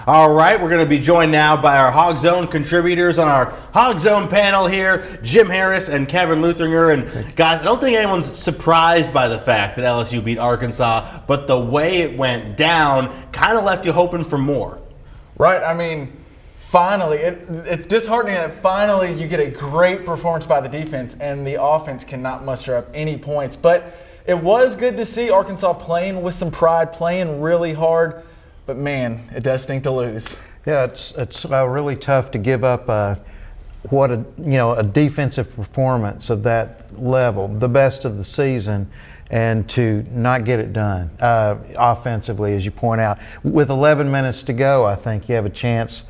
All right, we're going to be joined now by our HogZone contributors on our HogZone panel here, Jim Harris and Kevin Luthringer. And guys, I don't think anyone's surprised by the fact that LSU beat Arkansas, but the way it went down kind of left you hoping for more. Right, I mean, finally, it's disheartening that finally you get a great performance by the defense and the offense cannot muster up any points. But it was good to see Arkansas playing with some pride, playing really hard. But man, it does stink to lose. Yeah, it's really tough to give up a defensive performance of that level, the best of the season, and to not get it done offensively, as you point out. With 11 minutes to go, I think you have a chance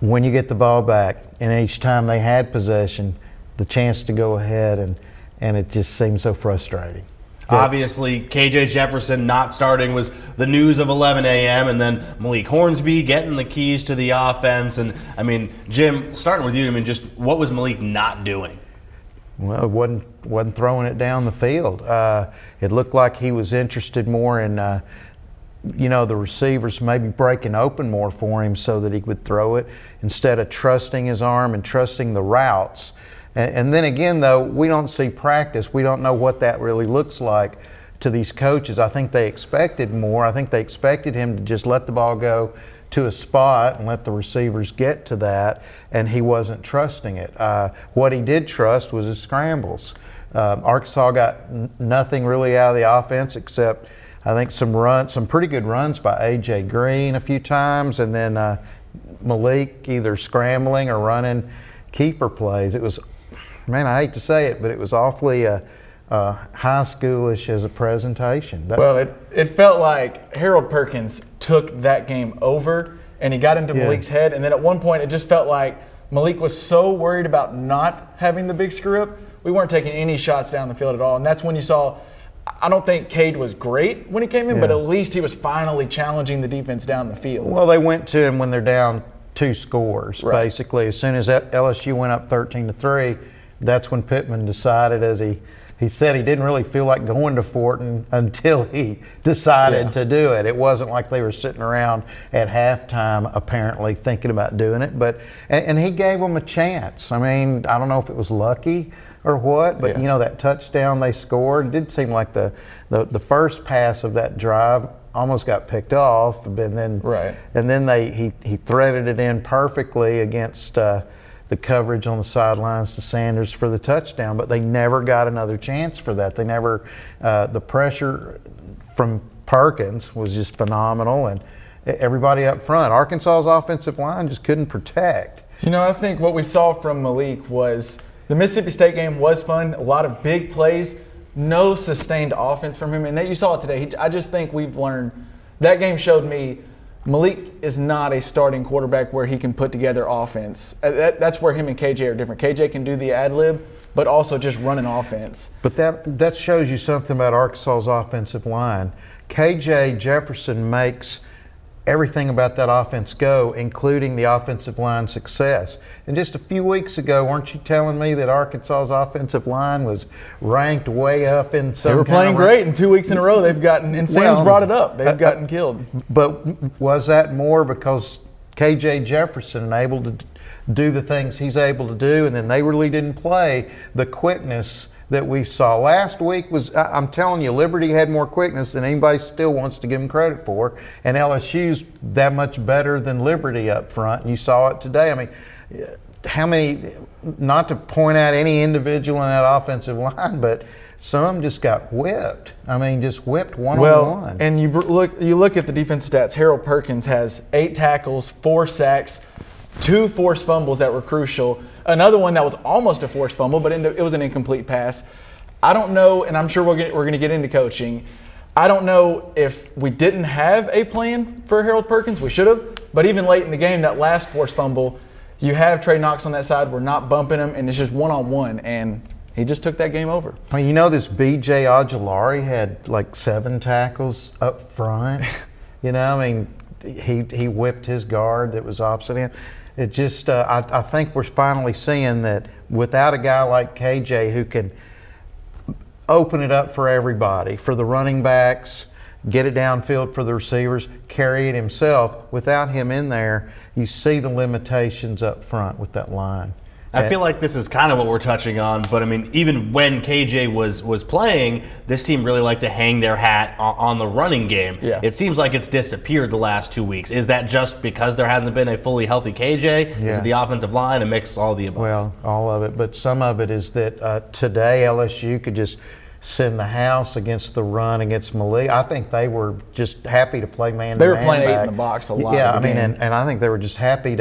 when you get the ball back, and each time they had possession, the chance to go ahead, and it just seems so frustrating. Obviously, KJ Jefferson not starting was the news of 11 a.m. and then Malik Hornsby getting the keys to the offense. And, I mean, Jim, starting with you, I mean, just what was Malik not doing? Well, wasn't throwing it down the field. It looked like he was interested more in, the receivers maybe breaking open more for him so that he would throw it instead of trusting his arm and trusting the routes. And then again, though, we don't see practice. We don't know what that really looks like to these coaches. I think they expected more. I think they expected him to just let the ball go to a spot and let the receivers get to that, and he wasn't trusting it. What he did trust was his scrambles. Arkansas got nothing really out of the offense except, I think, some pretty good runs by A.J. Green a few times, and then Malik either scrambling or running keeper plays. It was, man, I hate to say it, but it was awfully high schoolish as a presentation. It felt like Harold Perkins took that game over, and he got into Malik's head. And then at one point, it just felt like Malik was so worried about not having the big screw up, we weren't taking any shots down the field at all. And that's when you saw, I don't think Cade was great when he came in, but at least he was finally challenging the defense down the field. Well, they went to him when they're down 2 scores, basically. As soon as LSU went up 13-3, that's when Pittman decided, as he said, he didn't really feel like going to Fortin until he decided to do it. It wasn't like they were sitting around at halftime apparently thinking about doing it, and he gave them a chance. I mean, I don't know if it was lucky or what, but that touchdown they scored, it did seem like the first pass of that drive almost got picked off, and then he threaded it in perfectly against the coverage on the sidelines to Sanders for the touchdown, but they never got another chance for that. They never, the pressure from Perkins was just phenomenal, and everybody up front, Arkansas's offensive line just couldn't protect. I think what we saw from Malik was the Mississippi State game was fun, a lot of big plays, no sustained offense from him, and that you saw it today. I just think we've learned, that game showed me Malik is not a starting quarterback where he can put together offense. That's where him and KJ are different. KJ can do the ad-lib, but also just run an offense. But that shows you something about Arkansas's offensive line. KJ Jefferson makes everything about that offense go, including the offensive line success. And just a few weeks ago, weren't you telling me that Arkansas's offensive line was ranked way up in some? They were playing great, and 2 weeks in a row they've gotten, and Sam's brought it up, they've gotten killed. But was that more because KJ Jefferson able to do the things he's able to do, and then they really didn't play the quickness that we saw last week? I'm telling you, Liberty had more quickness than anybody still wants to give them credit for, and LSU's that much better than Liberty up front, and you saw it today. I mean, how many, not to point out any individual in that offensive line, but some just got whipped. I mean, just whipped one-on-one. And you look at the defense stats. Harold Perkins has 8 tackles, 4 sacks, 2 forced fumbles that were crucial. Another one that was almost a forced fumble, but it was an incomplete pass. I don't know, and I'm sure we're going to get into coaching. I don't know if we didn't have a plan for Harold Perkins. We should have. But even late in the game, that last forced fumble, you have Trey Knox on that side. We're not bumping him, and it's just one-on-one, and he just took that game over. Well, this B.J. Ojulari had like 7 tackles up front. I mean, he whipped his guard that was opposite him. It just, I think we're finally seeing that without a guy like KJ who can open it up for everybody, for the running backs, get it downfield for the receivers, carry it himself. Without him in there, you see the limitations up front with that line. I feel like this is kind of what we're touching on, but I mean, even when KJ was playing, this team really liked to hang their hat on the running game. Yeah. It seems like it's disappeared the last 2 weeks. Is that just because there hasn't been a fully healthy KJ? Yeah. Is it the offensive line? A mix, all of the above? Well, all of it, but some of it is that today LSU could just send the house against the run against Malik. I think they were just happy to play man-to-man. They were playing back. 8 in the box a lot. Yeah, of I the mean, game. and I think they were just happy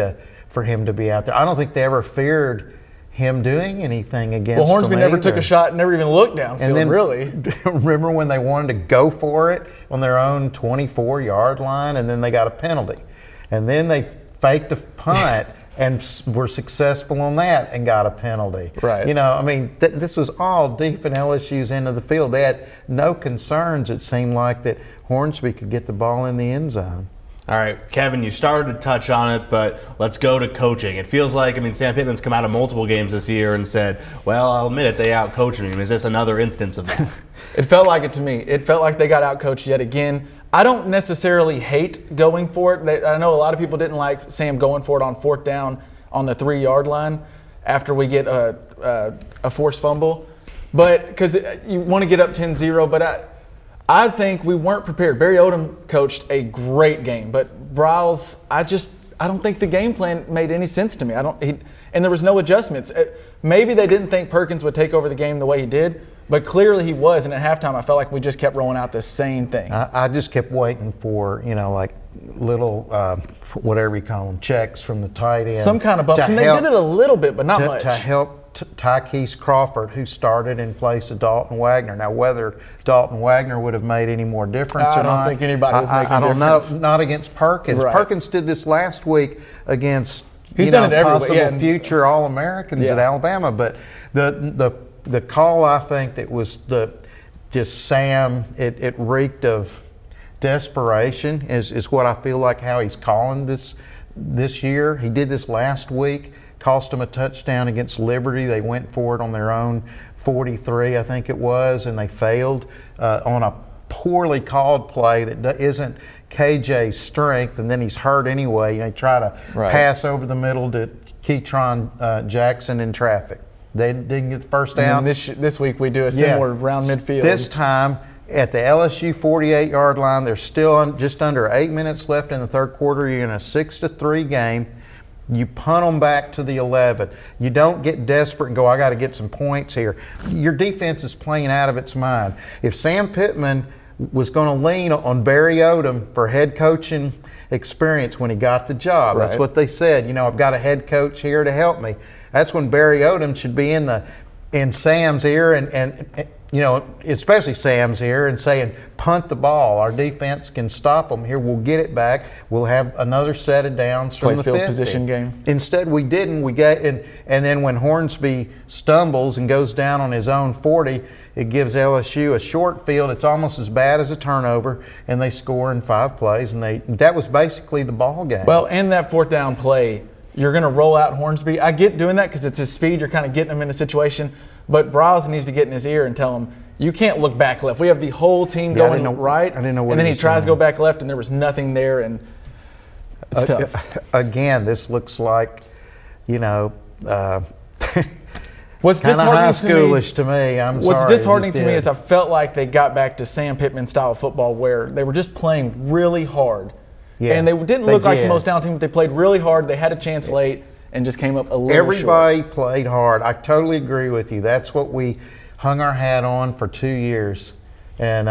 for him to be out there. I don't think they ever feared him doing anything against Well, Hornsby them never either. took a shot, never even looked downfield, And then, really. remember when they wanted to go for it on their own 24-yard line, and then they got a penalty. And then they faked a punt and were successful on that and got a penalty. Right. You know, I mean, this was all deep in LSU's end of the field. They had no concerns, it seemed like, that Hornsby could get the ball in the end zone. All right, Kevin, you started to touch on it, but let's go to coaching. It feels like, I mean, Sam Pittman's come out of multiple games this year and said, well, I'll admit it, they out-coached me. Is this another instance of that? It felt like it to me. It felt like they got out-coached yet again. I don't necessarily hate going for it. I know a lot of people didn't like Sam going for it on 4th down on the 3-yard line after we get a forced fumble. But because you want to get up 10-0, but I think we weren't prepared. Barry Odom coached a great game, but Briles, I don't think the game plan made any sense to me. And there was no adjustments. Maybe they didn't think Perkins would take over the game the way he did, but clearly he was. And at halftime, I felt like we just kept rolling out the same thing. I just kept waiting for, like little, whatever you call them, checks from the tight end. Some kind of bumps. And they did it a little bit, but not much. To help Tykees Crawford, who started in place of Dalton Wagner. Now, whether Dalton Wagner would have made any more difference or not, I don't think anybody was making a difference. I don't know. Not against Perkins. Right. Perkins did this last week against He's done it everywhere. possible future All-Americans at Alabama. But the call, I think, that was just Sam, it reeked of desperation is what I feel like how he's calling this year. He did this last week. Cost them a touchdown against Liberty. They went for it on their own 43, I think it was, and they failed on a poorly called play that isn't KJ's strength, and then he's hurt anyway. They try to pass over the middle to Keytron Jackson in traffic. They didn't get the first down. And this week we do a similar round midfield. This time at the LSU 48-yard line, there's still just under 8 minutes left in the third quarter. You're in a 6-3 game. You punt them back to the 11. You don't get desperate and go, I got to get some points here. Your defense is playing out of its mind. If Sam Pittman was going to lean on Barry Odom for head coaching experience when he got the job, that's what they said. I've got a head coach here to help me. That's when Barry Odom should be in Sam's ear and especially Sam's ear and saying, punt the ball. Our defense can stop them. Here, we'll get it back. We'll have another set of downs from the 50. Field position game. Instead, we didn't. And then when Hornsby stumbles and goes down on his own 40, it gives LSU a short field. It's almost as bad as a turnover, and they score in 5 plays. And that was basically the ball game. Well, and that 4th down play, you're going to roll out Hornsby. I get doing that because it's his speed. You're kind of getting him in a situation. But Briles needs to get in his ear and tell him, you can't look back left. We have the whole team going right. I didn't know what and then he tries saying. to go back left, and there was nothing there, and it's tough. Again, this looks like, What's kind of high schoolish to me. I'm What's sorry. disheartening to me is I felt like they got back to Sam Pittman style football where they were just playing really hard. Yeah, and they didn't look like the most talented team, but they played really hard. They had a chance late and just came up a little Everybody short. played hard. I totally agree with you. That's what we hung our hat on for 2 years. And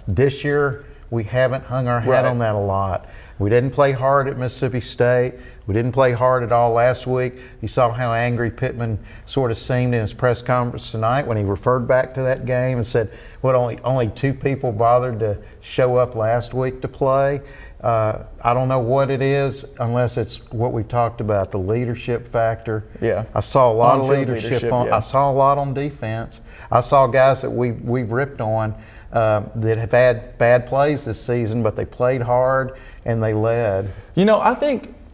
this year, we haven't hung our hat on that a lot. We didn't play hard at Mississippi State. We didn't play hard at all last week. You saw how angry Pittman sort of seemed in his press conference tonight when he referred back to that game and said, only 2 people bothered to show up last week to play. I don't know what it is unless it's what we've talked about, the leadership factor. Yeah. I saw a lot of On-field leadership. yeah. I saw a lot on defense. I saw guys that we've ripped on that have had bad plays this season, but they played hard and they led. I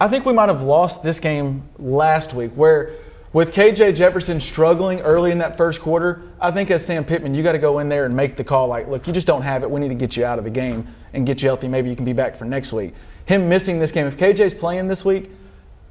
think we might have lost this game last week where With KJ Jefferson struggling early in that first quarter, I think as Sam Pittman, you got to go in there and make the call like, look, you just don't have it. We need to get you out of the game and get you healthy. Maybe you can be back for next week. Him missing this game, if KJ's playing this week,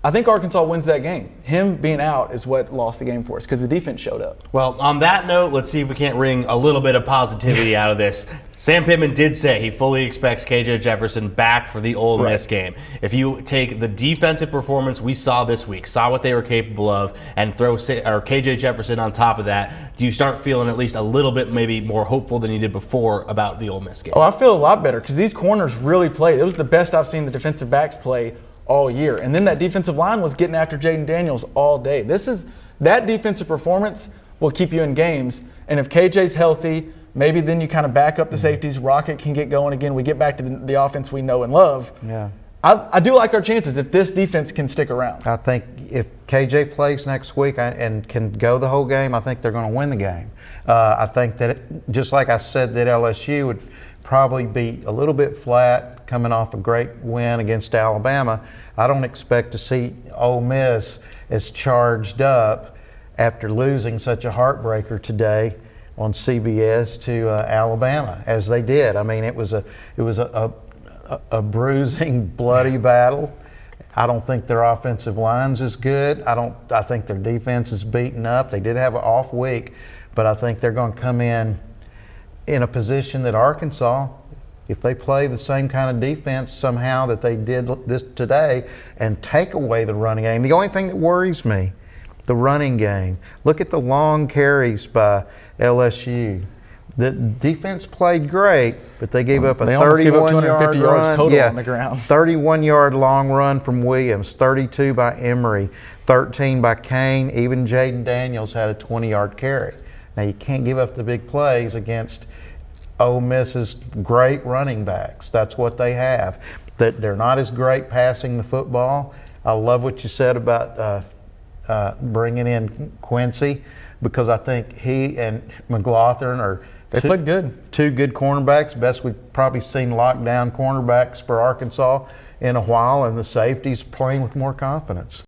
I think Arkansas wins that game. Him being out is what lost the game for us because the defense showed up. Well, on that note, let's see if we can't wring a little bit of positivity out of this. Sam Pittman did say he fully expects KJ Jefferson back for the Ole Miss game. If you take the defensive performance we saw this week, saw what they were capable of, and throw KJ Jefferson on top of that, do you start feeling at least a little bit maybe more hopeful than you did before about the Ole Miss game? Oh, I feel a lot better because these corners really played. It was the best I've seen the defensive backs play all year. And then that defensive line was getting after Jaden Daniels all day. That defensive performance will keep you in games. And if KJ's healthy, maybe then you kind of back up the safeties. Rocket can get going again. We get back to the offense we know and love. Yeah. I do like our chances if this defense can stick around. I think if KJ plays next week and can go the whole game, I think they're going to win the game. I think that, just like I said, that LSU would probably be a little bit flat coming off a great win against Alabama. I don't expect to see Ole Miss as charged up after losing such a heartbreaker today on CBS to Alabama as they did. I mean, it was a bruising, bloody battle. I don't think their offensive line's is good. I think their defense is beaten up. They did have an off week, but I think they're going to come in a position that Arkansas, if they play the same kind of defense somehow that they did this today and take away the running game. The only thing that worries me, the running game. Look at the long carries by LSU. The defense played great, but they gave up a 31-yard yards total run. on the ground. 31-yard long run from Williams, 32 by Emery, 13 by Kane. Even Jaden Daniels had a 20-yard carry. Now, you can't give up the big plays against Ole Miss's great running backs. That's what they have. That they're not as great passing the football. I love what you said about bringing in Quincy, because I think he and McLaughlin are played good. Two good cornerbacks. Best we've probably seen lockdown cornerbacks for Arkansas in a while, and the safeties playing with more confidence.